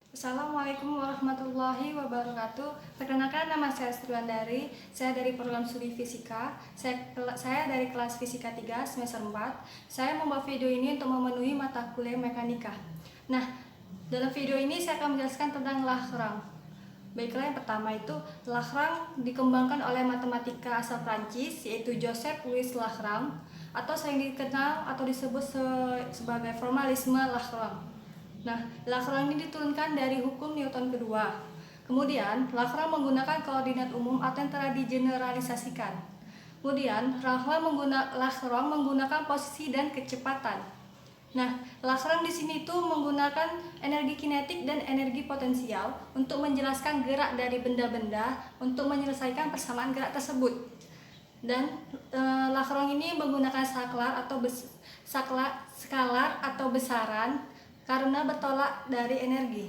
Assalamualaikum warahmatullahi wabarakatuh. Perkenalkan, nama saya Sriwandari. Saya dari program studi fisika. Saya dari kelas fisika 3 semester 4. Saya membawa video ini untuk memenuhi mata kuliah mekanika. Nah, dalam video ini saya akan menjelaskan tentang Lagrange. Baiklah, yang pertama itu Lagrange dikembangkan oleh matematika asal Prancis, yaitu Joseph Louis Lagrange, atau sering dikenal atau disebut sebagai formalisme Lagrange. Nah, Lagrange ini diturunkan dari hukum Newton kedua. Kemudian, Lagrange menggunakan koordinat umum atau yang telah digeneralisasikan. Kemudian, Lagrange menggunakan posisi dan kecepatan. Nah, Lagrange di sini itu menggunakan energi kinetik dan energi potensial untuk menjelaskan gerak dari benda-benda untuk menyelesaikan persamaan gerak tersebut. Dan Lagrange ini menggunakan skalar atau besaran karena bertolak dari energi.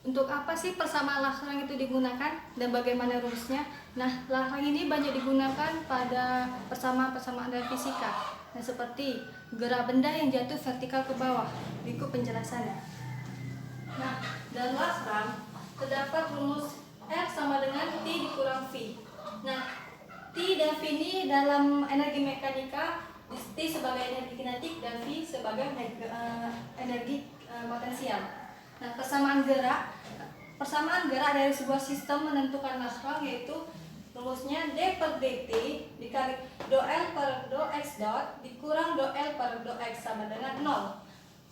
Untuk apa sih persamaan Lagrange itu digunakan dan bagaimana rumusnya? Nah, Lagrange ini banyak digunakan pada persamaan-persamaan dari fisika. Nah, seperti gerak benda yang jatuh vertikal ke bawah. Berikut penjelasannya. Nah, dalam Lagrange terdapat rumus R sama dengan T dikurang V. Nah, T dan V ini dalam energi mekanika, T sebagai energi kinetik dan V sebagai energi potensial. Nah, persamaan gerak dari sebuah sistem menentukan Lagrange, yaitu rumusnya D per dt dikali do L per do x dot dikurang do L per do x sama dengan 0.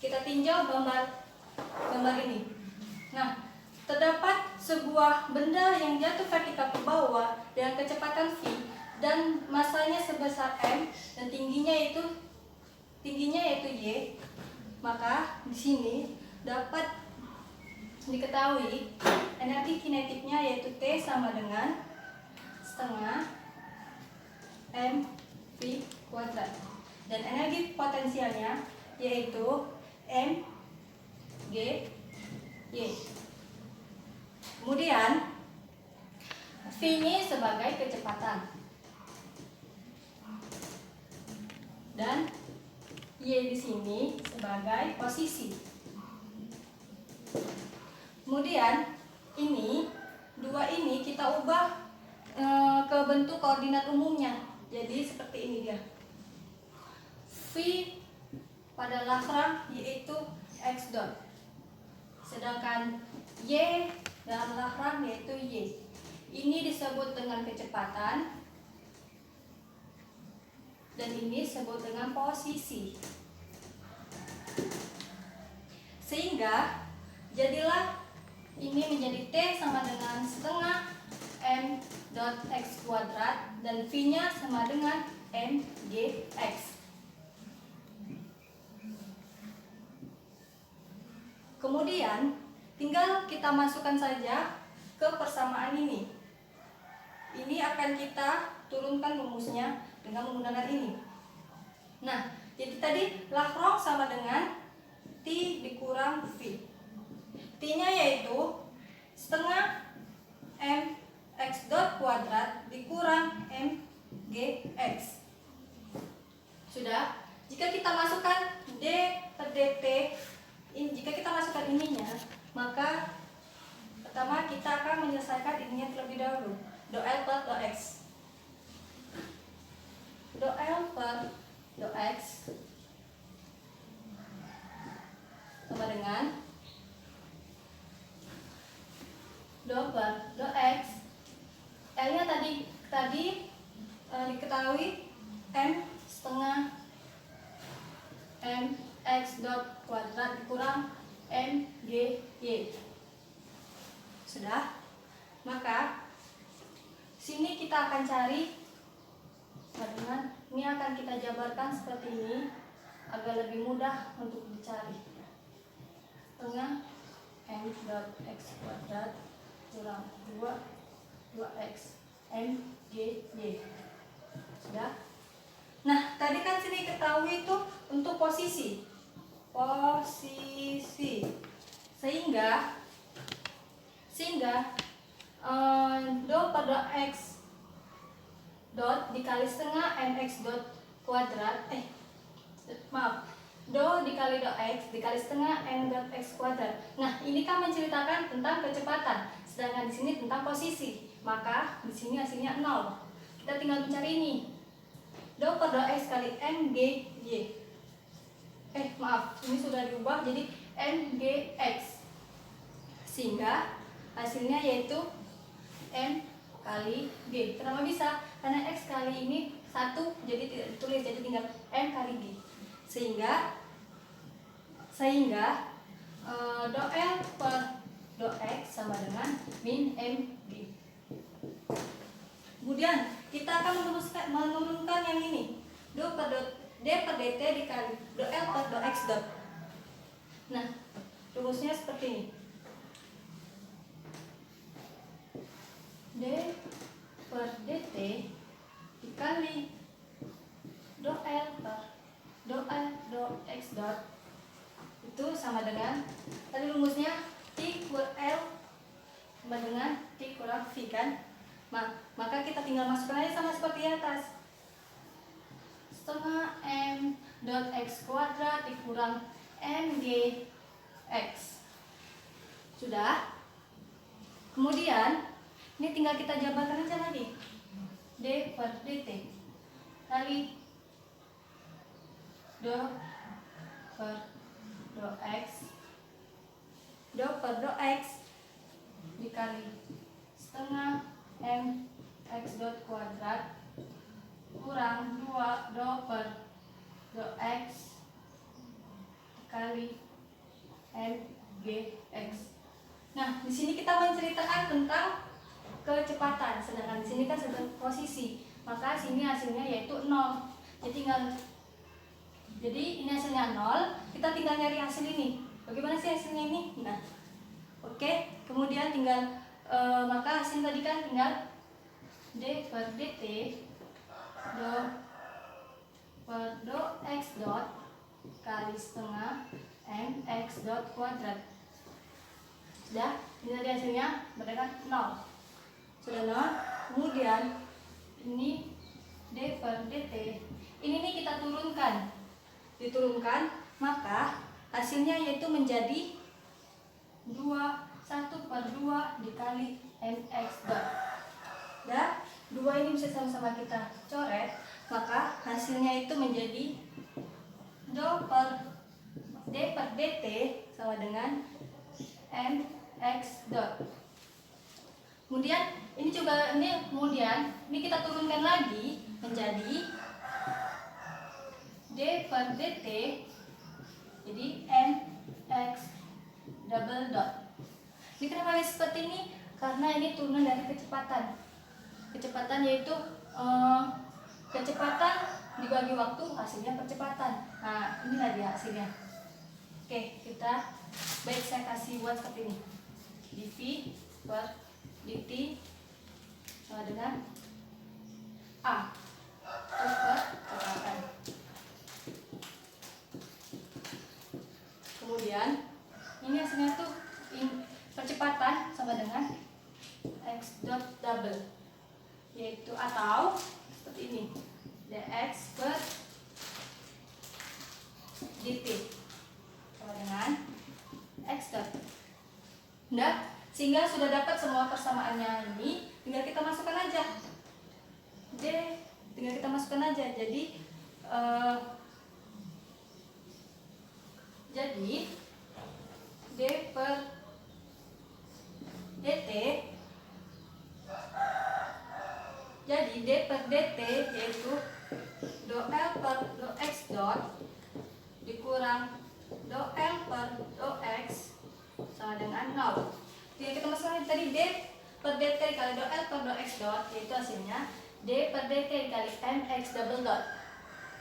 Kita tinjau gambar ini. Nah, terdapat sebuah benda yang jatuh vertikal ke bawah dengan kecepatan v dan masanya sebesar m dan tingginya yaitu y. Maka di sini dapat diketahui energi kinetiknya yaitu T sama dengan setengah m v kuadrat dan energi potensialnya yaitu m g y. Kemudian V-nya sebagai kecepatan dan Y di sini sebagai posisi. Kemudian dua ini kita ubah ke bentuk koordinat umumnya. Jadi seperti ini dia. V pada Lagrange yaitu x dot. Sedangkan Y dalam Lagrange yaitu Y. Ini disebut dengan kecepatan dan ini disebut dengan posisi. Sehingga jadilah ini menjadi T sama dengan setengah m dot x kuadrat dan V-nya sama dengan m g x. Kemudian tinggal kita masukkan saja ke persamaan ini. Ini akan kita turunkan rumusnya dengan menggunakan ini. Nah, jadi tadi Lagrange sama dengan T dikurang V. T-nya yaitu setengah m x dot kuadrat dikurang m g x. Sudah? Jika kita masukkan D per dt, jika kita masukkan ininya, maka pertama kita akan menyelesaikan ininya terlebih dahulu. Do L per do x. Do L per do x sama dengan do per do x. L-nya tadi diketahui m setengah m x dot kuadrat dikurang m g y. Sudah? Maka sini kita akan cari dengan ini akan kita jabarkan seperti ini agar lebih mudah untuk dicari. Setengah m dot x kuadrat kurang 2x m g y. Sudah? Nah, tadi kan sini ketahui itu untuk posisi. Sehingga do pada x dot dikali setengah mx dot kuadrat do dikali do x dikali setengah n dot x kuadrat. Nah, ini kan menceritakan tentang kecepatan, sedangkan di sini tentang posisi. Maka di sini hasilnya 0. Kita tinggal mencari ini. Do per do x kali n g y. Maaf, ini sudah diubah jadi n g x. Sehingga hasilnya yaitu n kali g. Kenapa bisa? Karena x kali ini 1, jadi tidak ditulis, jadi tinggal n kali g. Sehingga do L per do X sama dengan min MG. Kemudian kita akan menurunkan yang ini. D per dt dikali do L per do X dot. Nah, rumusnya seperti ini. D per dt dikali do L per do X dot itu sama dengan tadi rumusnya T kurang L sama dengan T kurang V kan. Maka kita tinggal masukkan aja sama seperti atas, setengah M dot X kuadrat dikurang MG X. Sudah. Kemudian ini tinggal kita jabarkan aja lagi. D per dt kali do per do x dikali setengah m x dot kuadrat kurang 2 do per do x dikali m g x. Nah, di sini kita menceritakan tentang kecepatan, sedangkan di sini kan sedang posisi. Maka sini hasilnya yaitu 0. Jadi ini hasilnya 0, kita tinggal nyari hasil ini. Bagaimana sih hasilnya ini? Nah, oke. Kemudian tinggal maka hasil tadi kan tinggal d per dt do per do x dot kali setengah m x dot kuadrat. Sudah, ini tadi hasilnya berarti 0. Sudah 0. Kemudian ini d per dt. Ini nih kita diturunkan, maka hasilnya yaitu menjadi 1 per 2 dikali mx dot. Dan 2 ini bisa sama-sama kita coret, maka hasilnya itu menjadi d per dt sama dengan mx dot. Kemudian ini kita turunkan lagi menjadi d per dt jadi mx double dot. Ini kenapa seperti ini? Karena ini turunan dari kecepatan. Kecepatan yaitu kecepatan dibagi waktu hasilnya percepatan. Nah, inilah dia hasilnya. Oke, saya kasih buat seperti ini. dv per dt sama dengan a per kecepatan. Kemudian ini hasilnya tuh percepatan sama dengan x dot double, yaitu atau seperti ini dx per dt sama dengan x dot. Nah, sehingga sudah dapat semua persamaannya ini, tinggal kita masukkan aja jadi d per dt yaitu do L per do x dot dikurang do L per do x sama dengan 0. Jadi kita masukkan tadi d per dt kali do L per do x dot, yaitu hasilnya d per dt kali mx double dot.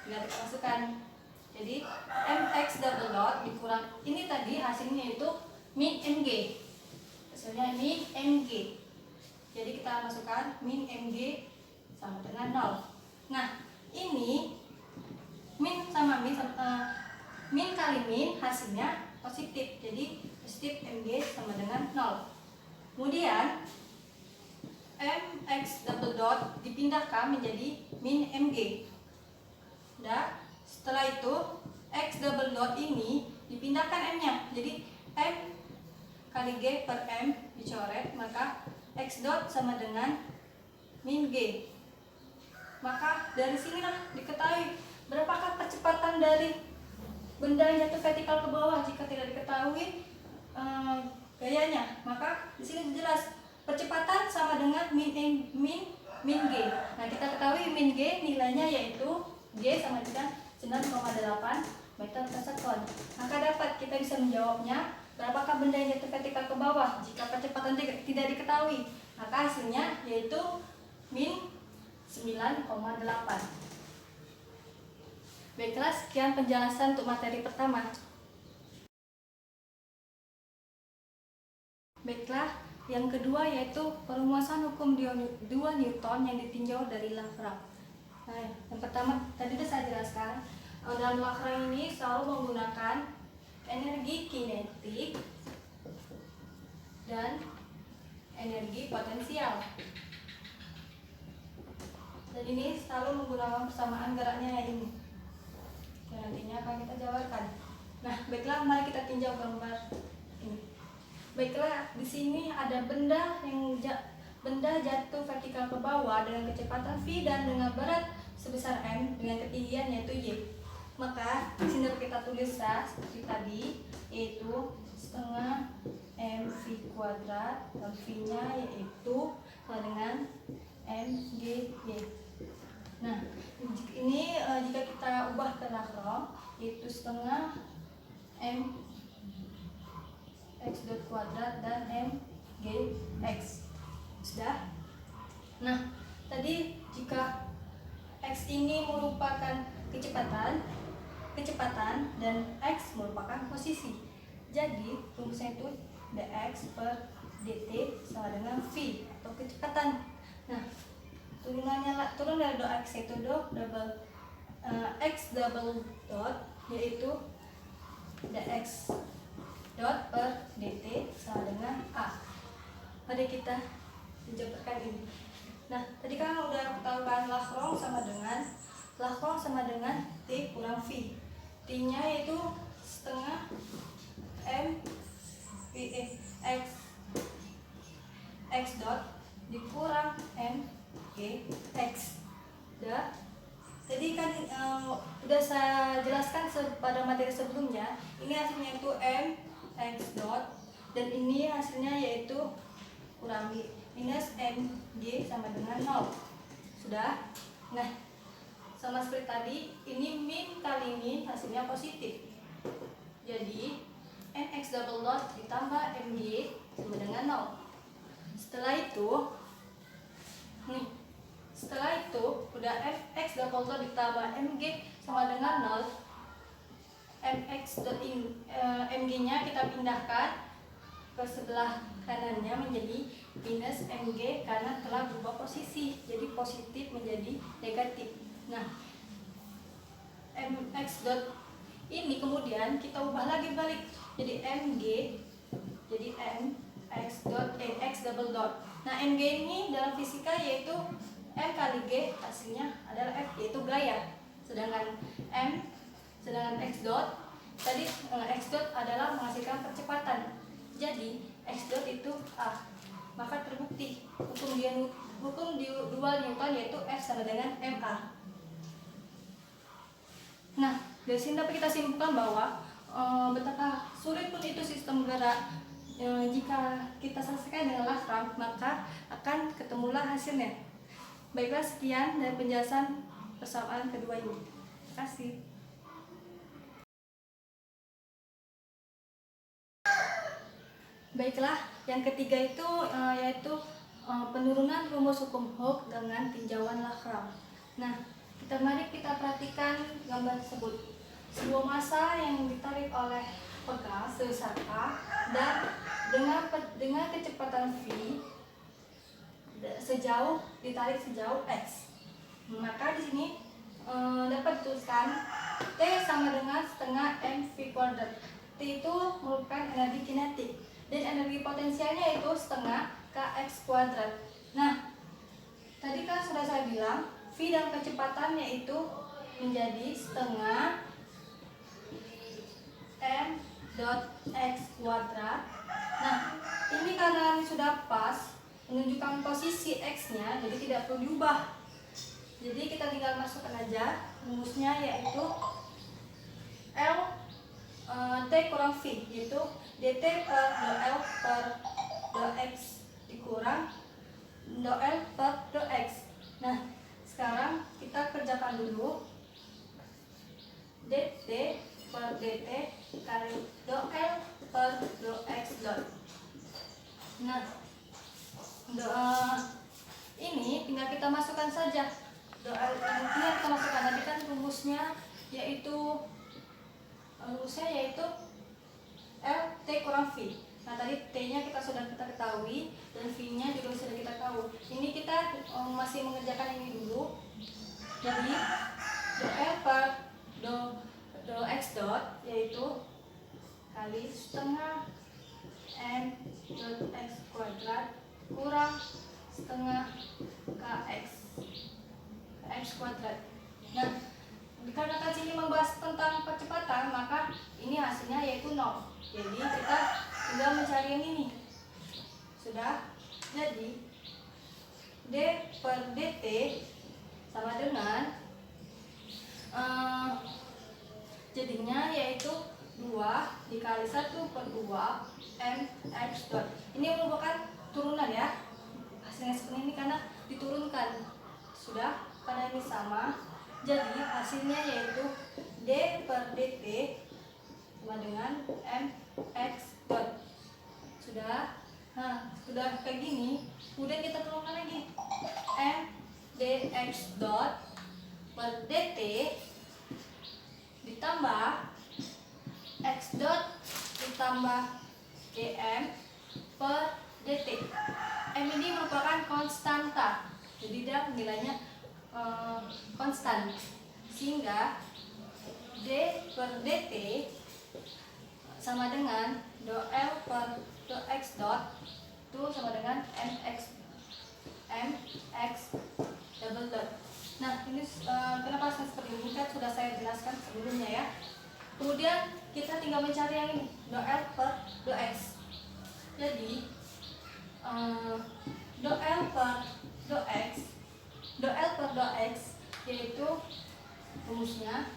Tinggal kita masukkan. Jadi mx double dot dikurang ini tadi hasilnya itu min mg. Hasilnya min mg. Jadi kita masukkan min mg sama dengan 0. Nah, ini min kali min hasilnya positif. Jadi positif mg sama dengan 0. Kemudian mx double dot dipindahkan menjadi min mg. Setelah itu x double dot G per M dicoret, maka X dot sama dengan min G. Maka dari sinilah diketahui berapakah percepatan dari benda yang jatuh vertikal ke bawah. Jika tidak diketahui gayanya, maka di sini jelas percepatan sama dengan min G. Nah, kita ketahui min G nilainya yaitu G sama dengan 9,8 meter per sekon. Maka dapat kita bisa menjawabnya berapakah benda yang jatuh vertikal ke bawah jika percepatan tidak diketahui. Maka hasilnya yaitu min 9,8. Baiklah, sekian penjelasan untuk materi pertama. Baiklah, yang kedua yaitu perumusan hukum 2 Newton yang ditinjau dari Lagrange. Nah, yang pertama tadi sudah saya jelaskan, dalam Lagrange ini selalu menggunakan energi kinetik dan energi potensial. Dan ini selalu menggunakan persamaan geraknya ini. Dan nantinya akan kita jabarkan. Nah, baiklah, mari kita tinjau gambar ini. Baiklah, di sini ada benda jatuh vertikal ke bawah dengan kecepatan v dan dengan berat sebesar m dengan ketinggian yaitu y. Maka di sini kita tulis seperti tadi, yaitu setengah mv kuadrat dan v-nya yaitu sama dengan mgy. Nah, ini jika kita ubah ke Lagrange yaitu setengah m x dot kuadrat dan m g x. Sudah? Nah, tadi jika x ini merupakan kecepatan dan x merupakan posisi. Jadi rumusnya itu dx per dt sama dengan v atau kecepatan. Nah, turun dari x itu x double dot yaitu dx dot per dt sama dengan a. Mari kita mencobakan ini. Nah, tadi kan udah ketahuan Lagrange sama dengan t kurang v. T-nya yaitu setengah m x dot dikurang m g x. Udah. Tadi kan udah saya jelaskan pada materi sebelumnya. Ini hasilnya itu m x dot dan ini hasilnya yaitu kurangi minus mg sama dengan 0. Sudah? Nah, sama seperti tadi, ini min kali ini hasilnya positif. Jadi mx double dot ditambah mg sama dengan 0. Setelah itu udah mx double dot ditambah mg sama dengan 0. mg nya kita pindahkan ke sebelah kanannya menjadi minus mg karena telah berubah posisi, jadi positif menjadi negatif. Nah, mx dot ini kemudian kita ubah lagi balik jadi mg, jadi mx dot x double dot. Nah, mg ini dalam fisika yaitu m kali g, hasilnya adalah f yaitu gaya. Sedangkan x dot tadi x dot adalah menghasilkan percepatan. Jadi x dot itu a. Maka terbukti hukum dual Newton yaitu F sama dengan ma. Nah, dari sini dapat kita simpulkan bahwa betapa sulit pun itu sistem gerak, jika kita selesaikan dengan Lagrange maka akan ketemulah hasilnya. Baiklah, sekian dari penjelasan persamaan kedua ini. Terima kasih. Baiklah, yang ketiga itu yaitu penurunan rumus hukum Hooke dengan tinjauan Lagrange. Nah, mari kita perhatikan gambar tersebut. Sebuah massa yang ditarik oleh pegal sebesar A dan dengan kecepatan v ditarik sejauh x. Maka di sini dapat dituliskan T sama dengan setengah mv kuadrat. T itu merupakan energi kinetik dan energi potensialnya itu setengah kx kuadrat. Nah, tadi kan sudah saya bilang v dan kecepatannya itu menjadi setengah m dot x kuadrat Nah, ini karena ini sudah pas menunjukkan posisi X-nya, jadi tidak perlu diubah. Jadi kita tinggal masukkan aja rumusnya, yaitu L T kurang V, yaitu dt per do L per do X dikurang do L per do X. Nah, sekarang kita kerjakan dulu. dt per dt kali do L per do X dot. Nah, ini tinggal kita masukkan saja. Do L ini tinggal kita masukkan. Tadi kan rumusnya yaitu L T kurang V. Nah, tadi T-nya kita ketahui dan V-nya juga sudah kita tahu. Ini kita masih mengerjakan ini dulu. Jadi do L per do X dot yaitu kali setengah M dot X kuadrat kurang setengah KX kuadrat. Nah, dikarenakan sini membahas tentang percepatan, maka ini hasilnya yaitu 0. Jadi kita tinggal mencari yang ini. Sudah. Jadi d per dt sama dengan jadinya yaitu 2 dikali 1 per 2 mx dot. Ini merupakan turunan ya. Hasilnya seperti ini karena diturunkan. Sudah, karena ini sama. Jadi hasilnya yaitu d per dt sama dengan mx dot. Sudah. Nah, sudah kayak gini. Kemudian kita turunkan lagi. M dx dot per dt ditambah x dot ditambah dm per dt. M ini merupakan konstanta, jadi dia nilainya konstan, sehingga d per dt sama dengan do L per do X dot itu sama dengan mx double dot. Nah, ini kenapa seperti ini kan sudah saya jelaskan sebelumnya ya. Kemudian kita tinggal mencari yang ini, do L per do X. Jadi do L per do X yaitu rumusnya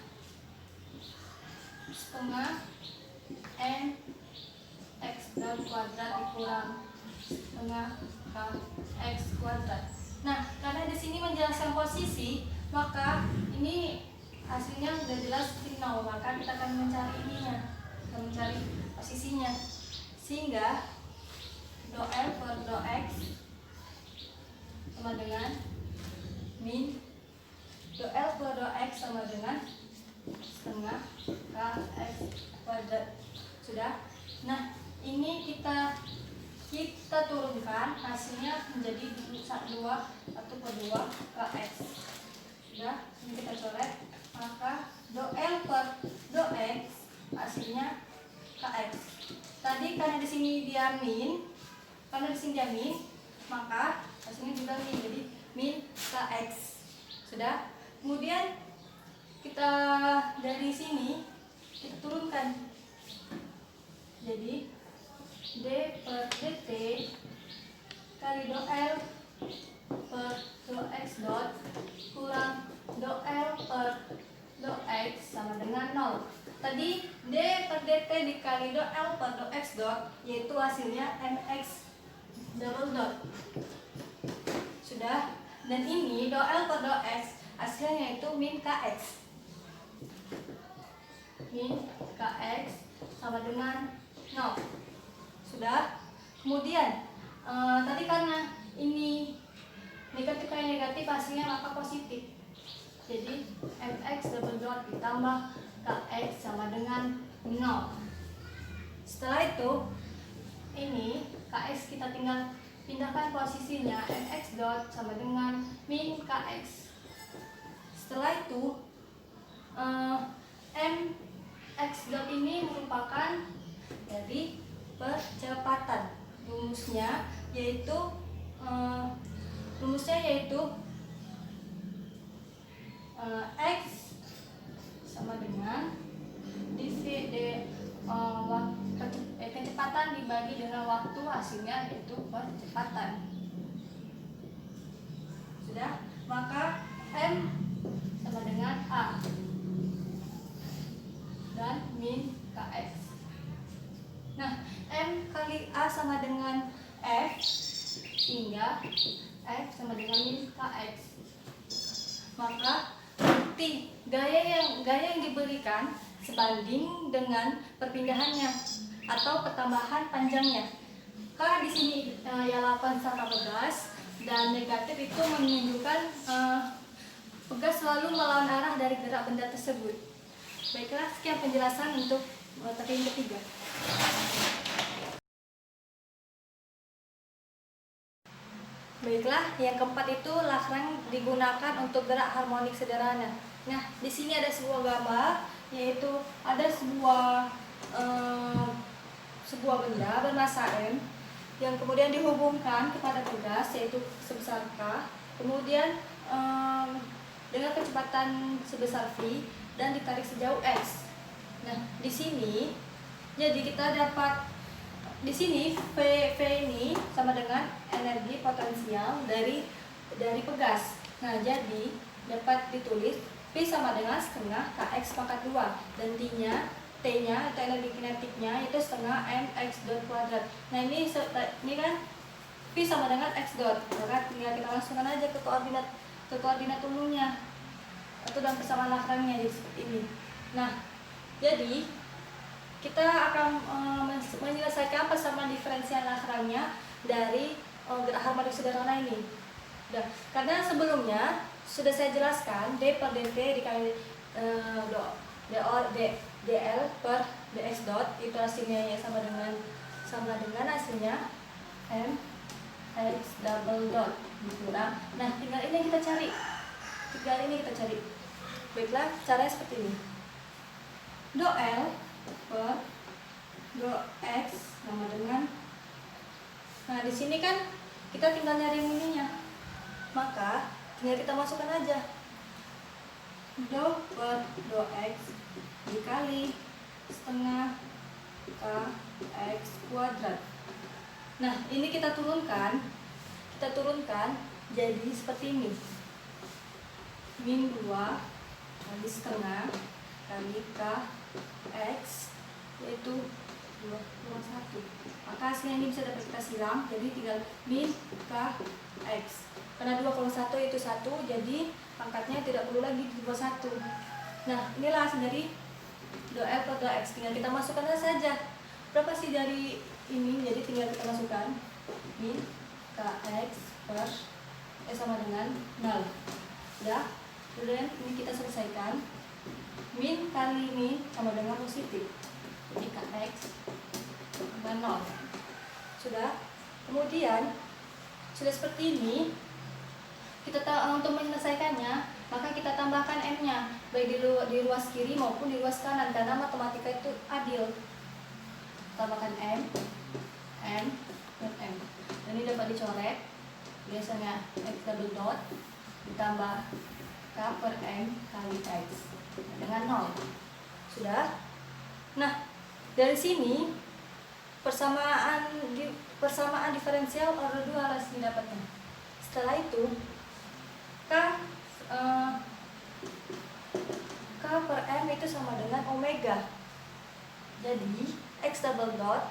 setengah n x dot kuadrat dikurang setengah k x kuadrat. Nah, karena di sini menjelaskan posisi, maka ini hasilnya sudah jelas 0, maka kita akan mencari ininya, kita mencari posisinya, sehingga do L per do X sama dengan min do L per do X sama dengan setengah kx kuadrat. Sudah. Nah, ini kita turunkan, hasilnya menjadi 2 per 2 kx. Sudah, ini kita coret, maka do L per do X hasilnya kx. Tadi karena di sini dia min, maka hasilnya juga min, jadi min kx. Sudah. Kemudian kita dari sini kita turunkan. Jadi d per dt kali do L per do X dot kurang do L per do X sama dengan 0. Tadi d per dt dikali do L per do X dot yaitu hasilnya mx double dot. Sudah. Dan ini do L per do X hasilnya yaitu min kx. Min kx sama dengan 0. Sudah. Kemudian tadi karena ini negatif kali negatif hasilnya maka positif. Jadi mx double dot ditambah kx sama dengan 0. Setelah itu ini kx kita tinggal pindahkan posisinya, mx dot sama dengan min kx. Setelah itu mx dot ini merupakan dari percepatan. Rumusnya yaitu x sama dengan kecepatan dibagi dengan waktu, hasilnya yaitu percepatan. Sudah, maka M sama dengan A dan min Kx. Nah, M kali A sama dengan F, sehingga F sama dengan min Kx. Maka gaya yang diberikan sebanding dengan perpindahannya atau pertambahan panjangnya. K di sini ya 8 sama pegas, dan negatif itu menunjukkan pegas selalu melawan arah dari gerak benda tersebut. Baiklah, sekian penjelasan untuk topik ketiga. Baiklah, yang keempat itu Lagrange digunakan untuk gerak harmonik sederhana. Nah, di sini ada sebuah gambar, yaitu ada sebuah benda bermassa M yang kemudian dihubungkan kepada pegas yaitu sebesar K, kemudian dengan kecepatan sebesar V dan ditarik sejauh X. Nah, di sini jadi kita dapat di sini V ini sama dengan energi potensial dari pegas. Nah, jadi dapat ditulis V sama dengan setengah Kx pangkat 2 dan T-nya atau energi kinetiknya itu setengah mx dot kuadrat. Nah, ini kan V sama dengan x dot, maka tinggal kita masukkan aja ke koordinat umumnya atau dalam persamaan Lagrange-nya, jadi seperti ini. Nah, jadi kita akan menyelesaikan persamaan diferensial Lagrange-nya dari gerak harmonik sederhana ini. Nah, karena sebelumnya sudah saya jelaskan d per dt dikali dl per dx dot itu hasilnya sama dengan hasilnya m x double dot dikurang. Nah, tinggal ini kita cari. Baiklah, caranya seperti ini. Do L per do X sama dengan, nah di sini kan kita tinggal nyari ininya, maka tinggal kita masukkan aja do per do X dikali setengah Kx kuadrat. Nah, ini kita turunkan jadi seperti ini, min 2 kali setengah kali Kx yaitu 2,1. Maka hasilnya ini bisa dapat kita silang, jadi tinggal min Kx. Karena 2,1 itu 1, jadi pangkatnya tidak perlu lagi 2,1. Nah, inilah hasil dari do L per do X. Tinggal kita masukkan saja. Berapa sih dari ini? Jadi tinggal kita masukkan min Kx per sama dengan 0. Ya. Kemudian ini kita selesaikan. Min kali min sama dengan positif. Jadi Kx sama 0. Sudah. Kemudian sudah seperti ini. Kita untuk menyelesaikannya, maka kita tambahkan M-nya baik di ruas kiri maupun di ruas kanan, karena matematika itu adil. Tambahkan M, dan M. Dan ini dapat dicoret. Biasanya X double dot ditambah K per M kali X dengan 0. Sudah? Nah, dari sini persamaan diferensial order 2 harus didapatkan. Setelah itu K per M itu sama dengan omega. Jadi X double dot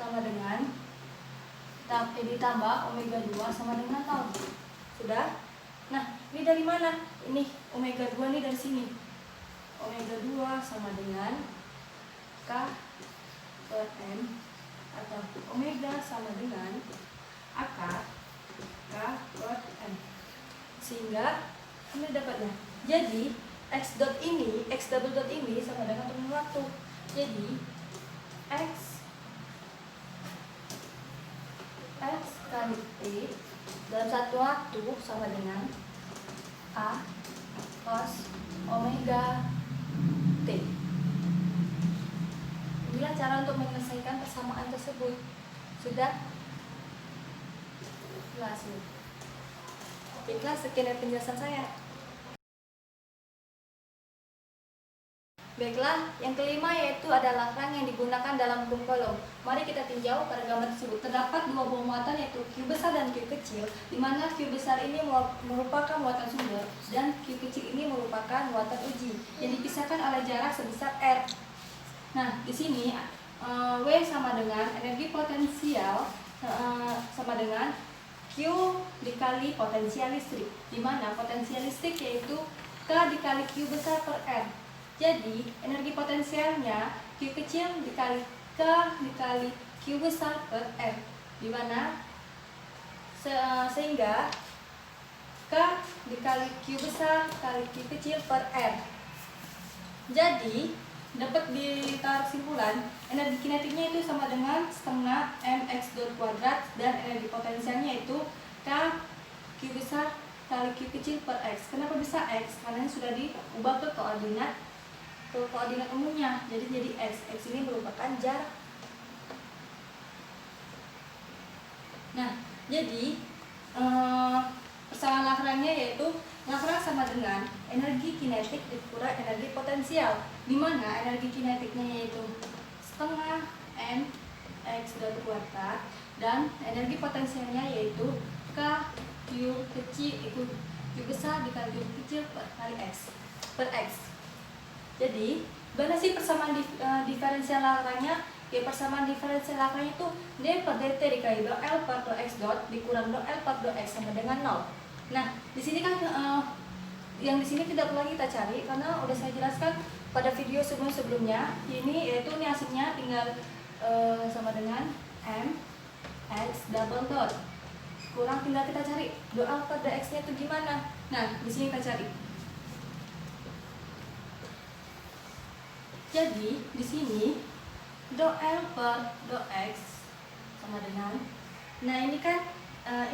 sama dengan ditambah omega 2 sama dengan 0. Sudah? Nah, ini dari mana? Ini omega 2 ini dari sini. Omega 2 sama dengan K per M atau omega sama dengan akar K per M. Sehingga ini dapatnya. Jadi X double dot ini sama dengan turun waktu. Jadi X kali T dalam satu waktu sama dengan A cos omega T. Inilah cara untuk menyelesaikan persamaan tersebut. Sudah? Langsung. Baiklah, sekian dari penjelasan saya. Baiklah, yang kelima yaitu adalah rang yang digunakan dalam hukum Coulomb. Mari kita tinjau pada gambar tersebut. Terdapat dua buah muatan yaitu Q besar dan Q kecil, di mana Q besar ini merupakan muatan sumber dan Q kecil ini merupakan muatan uji yang dipisahkan oleh jarak sebesar R. Nah, di sini W sama dengan energi potensial sama dengan Q dikali potensial listrik, di mana potensial listrik yaitu K dikali Q besar per R. Jadi, energi potensialnya Q kecil dikali K dikali Q besar per R, di mana sehingga K dikali Q besar kali Q kecil per R. Jadi, dapat ditarik kesimpulan, energi kinetiknya itu sama dengan setengah mx dot kuadrat dan energi potensialnya itu K Q besar kali Q kecil per X. Kenapa bisa X? Karena sudah diubah ke koordinat umumnya, jadi X. X ini merupakan jarak. Nah, jadi persamaan Lagrange yaitu Lagrange sama dengan energi kinetik dikurang energi potensial, di mana energi kinetiknya yaitu setengah m x dot kuadrat dan energi potensialnya yaitu K Q kecil itu Q besar dikali Q kecil kali X per X. Jadi, mana sih persamaan diferensial Lagrange? Ya, persamaan diferensial Lagrange itu D per dt dikali dou L per dou X dot dikurang dou L per dou X sama dengan 0. Nah, di sini kan yang di sini tidak perlu lagi kita cari karena udah saya jelaskan pada video sebelumnya. Ini yaitu ini hasilnya tinggal sama dengan M X double dot. Kurang tinggal kita cari dou L per dou X-nya itu gimana. Nah, di sini kita cari. Jadi, di sini dou L per dou X sama dengan, nah ini kan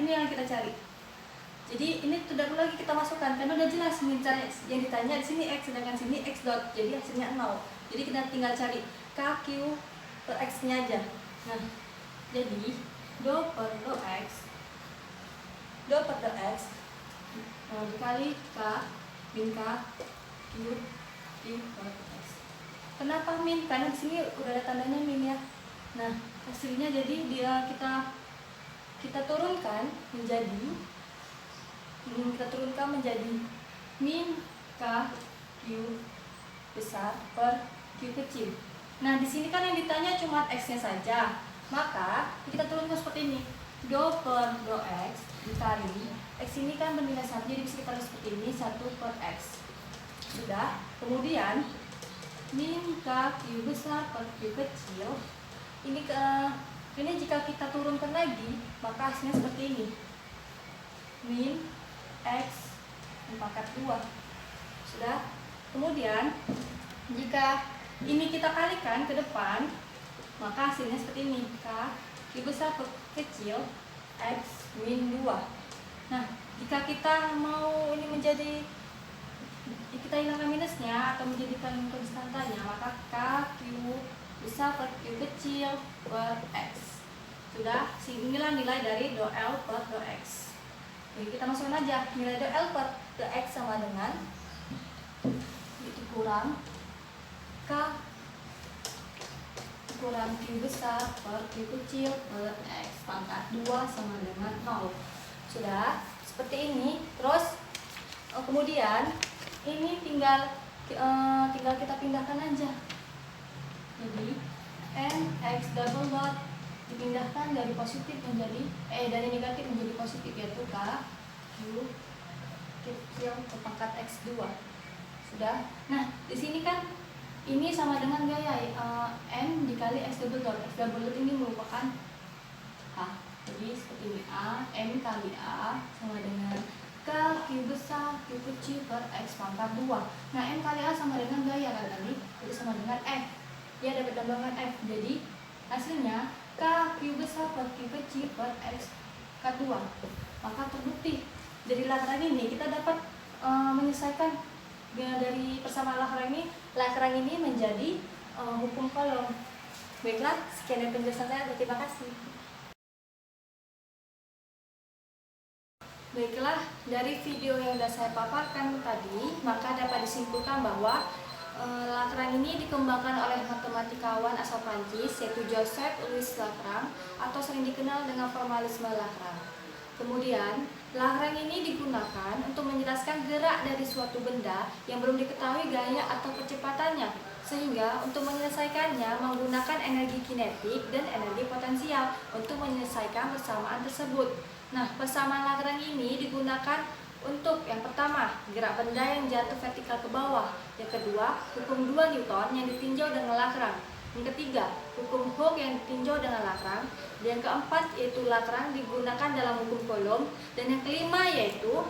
ini yang kita cari. Jadi ini tidak perlu lagi kita masukkan karena udah jelas yang ditanya di sini X sedangkan sini X dot, jadi hasilnya 0. Jadi kita tinggal cari K Q per X-nya aja. Nah, jadi dou per dou X dikali K min K Q per X. Kenapa min? Karena di sini udah ada tandanya min ya. Nah, hasilnya jadi kita turunkan menjadi min K Q besar per Q kecil. Nah, di sini kan yang ditanya cuma X-nya saja. Maka kita turunkan seperti ini. Dou per dou X dikali X ini kan bernilai 1, jadi bisa kita tulis seperti ini 1 per X. Sudah. Kemudian min K Q besar per Q kecil ini jika kita turunkan lagi maka hasilnya seperti ini, min X pangkat 2. Sudah. Kemudian jika ini kita kalikan ke depan maka hasilnya seperti ini, K Q besar per Q kecil X min 2. Nah, jika kita mau ini menjadi, kita hilangkan minusnya atau menjadikan konstantanya, maka K Q besar per Q kecil per X. Sudah, inilah nilai dari dou L per dou X. Jadi kita masukkan aja nilai dou L per dou X sama dengan itu kurang K kurang Q besar per Q kecil per X pangkat 2 sama dengan 0. Sudah, seperti ini. Terus kemudian ini tinggal kita pindahkan aja. Jadi mx double dot dipindahkan dari positif menjadi dari negatif menjadi positif, yaitu K Q kecil ke pangkat X2. Sudah. Nah, di sini kan ini sama dengan gaya M dikali X double dot. X double dot ini merupakan H. Jadi seperti ini, A M kali A sama dengan K Q besar Q kecil per X pangkat 2. Nah, M kali A sama dengan gaya kan tadi, jadi sama dengan F. Ya, dapat tambahkan F. Jadi hasilnya K Q besar per Q kecil per X pangkat 2. Maka terbukti dari Lagrange ini kita dapat menyelesaikan dari persamaan Lagrange ini menjadi hukum Coulomb. Baiklah, sekian dari penjelasan saya. Terima kasih. Baiklah, dari video yang sudah saya paparkan tadi, maka dapat disimpulkan bahwa Lacrant ini dikembangkan oleh matematikawan asal Prancis yaitu Joseph Louis Lacrant atau sering dikenal dengan formalisme Lacrant. Kemudian, Lacrant ini digunakan untuk menjelaskan gerak dari suatu benda yang belum diketahui gaya atau kecepatannya, sehingga untuk menyelesaikannya menggunakan energi kinetik dan energi potensial untuk menyelesaikan persamaan tersebut. Nah, persamaan Lacrant ini digunakan untuk yang pertama, gerak benda yang jatuh vertikal ke bawah. Yang kedua, hukum 2 Newton yang ditinjau dengan Lacrant. Yang ketiga, hukum Hooke yang ditinjau dengan Lacrant. Dan yang keempat yaitu Lacrant digunakan dalam hukum Coulomb. Dan yang kelima yaitu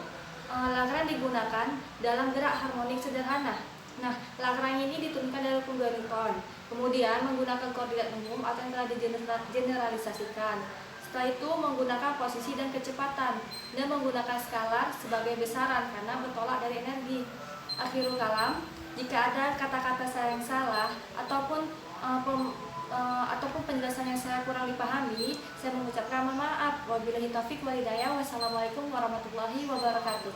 Lacrant digunakan dalam gerak harmonik sederhana. Nah, Lacrant ini diturunkan dari hukum 2 Newton. Kemudian menggunakan koordinat umum atau yang telah digeneralisasikan. Setelah itu menggunakan posisi dan kecepatan dan menggunakan skalar sebagai besaran karena bertolak dari energi. Akhirul kalam, jika ada kata-kata saya yang salah ataupun penjelasan yang saya kurang dipahami, saya mengucapkan mohon maaf. Wabillahi taufik wal hidayah. Wassalamualaikum warahmatullahi wabarakatuh.